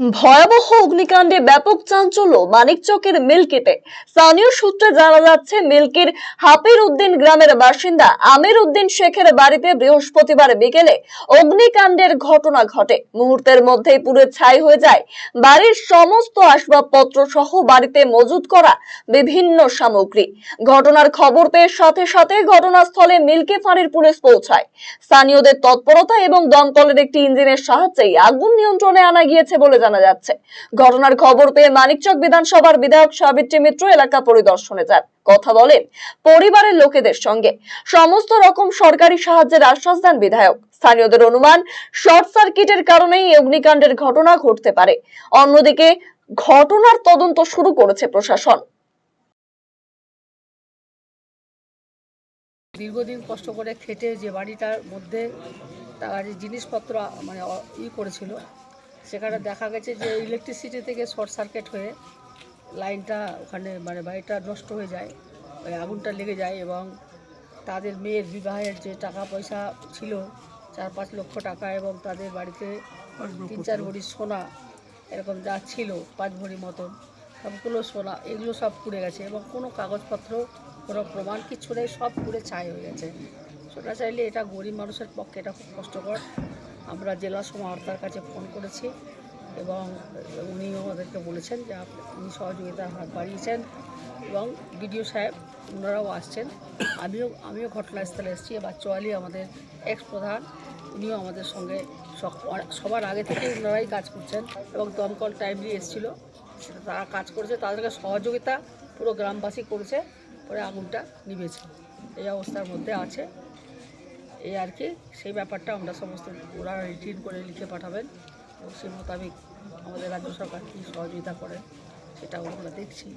ভয়াবহ অগ্নিকাণ্ডে ব্যাপক চাঞ্চল্য মানিকচকের মিল্কিতে। স্থানীয় সূত্রে জানা যাচ্ছে, মিল্কির হাপির উদ্দিন গ্রামের বাসিন্দা আমির উদ্দিন শেখের বাড়িতে বৃহস্পতিবার বিকেলে অগ্নিকাণ্ডের ঘটনা ঘটে। মুহূর্তের মধ্যেই পুড়ে ছাই হয়ে যায় বাড়ির সমস্ত আসবাবপত্র সহ বাড়িতে মজুত করা বিভিন্ন সামগ্রী। ঘটনার খবর পেয়ে সাথে সাথে ঘটনাস্থলে মিল্কি ফাঁড়ির পুলিশ পৌঁছায়। স্থানীয়দের তৎপরতা এবং দমকলের একটি ইঞ্জিনের সাহায্যে আগুন নিয়ন্ত্রণে আনা গিয়েছে বলে জানা যাচ্ছে। ঘটনার খবর পেয়ে মানিকচক বিধানসভার বিধায়ক সাবিত্রী মিত্র এলাকা পরিদর্শনে যান, কথা বলেন পরিবারের লোকেদের সঙ্গে। সমস্ত রকম সরকারি সাহায্যের আশ্বাস দেন বিধায়ক। স্থানীয়দের অনুমান, শর্ট সার্কিটের কারণেই অগ্নিকাণ্ডের ঘটনা ঘটতে পারে। অন্যদিকে ঘটনার তদন্ত শুরু করেছে প্রশাসন। দীর্ঘদিন কষ্ট করে খেটে যে বাড়িটার মধ্যে তার জিনিসপত্র করেছিল, সেখানে দেখা গেছে যে ইলেকট্রিসিটি থেকে শর্ট সার্কিট হয়ে লাইনটা ওখানে বাড়িটা নষ্ট হয়ে যায়, ওই আগুনটা লেগে যায়। এবং তাদের মেয়ের বিবাহের যে টাকা পয়সা ছিল 4-5 লক্ষ টাকা, এবং তাদের বাড়িতে 3-4 ভরি সোনা এরকম যা ছিল, 5 ভরি মতন সবগুলো সোনা, এগুলো সব পুড়ে গেছে। এবং কোনো কাগজপত্র, কোনো প্রমাণ কিছু নেই, সব পুড়ে ছাই হয়ে গেছে। সেটা চাইলে এটা গরিব মানুষের পক্ষে এটা খুব কষ্টকর। আমরা জেলা সমাহর্তার কাছে ফোন করেছি এবং উনিও আমাদেরকে বলেছেন যে উনি সহযোগিতার হাত বাড়িয়েছেন, এবং বিডিও সাহেব ওনারাও আসছেন। আমিও ঘটনাস্থলে এসেছি। এবার চোয়ালি আমাদের এক্স প্রধান, উনিও আমাদের সঙ্গে সবার আগে থেকে ওনারাই কাজ করছেন, এবং দমকল টাইমলি এসেছিল, তারা কাজ করেছে, তাদেরকে সহযোগিতা পুরো গ্রামবাসী করেছে, পরে আগুনটা নিভেছে। এই অবস্থার মধ্যে আছে এই আর কি। সেই ব্যাপারটা আমরা সমস্ত ওরা রিটিন করে লিখে পাঠাবেন, এবং সেই মোতাবেক আমাদের রাজ্য সরকার কী সহযোগিতা করেন সেটাও আমরা দেখছি।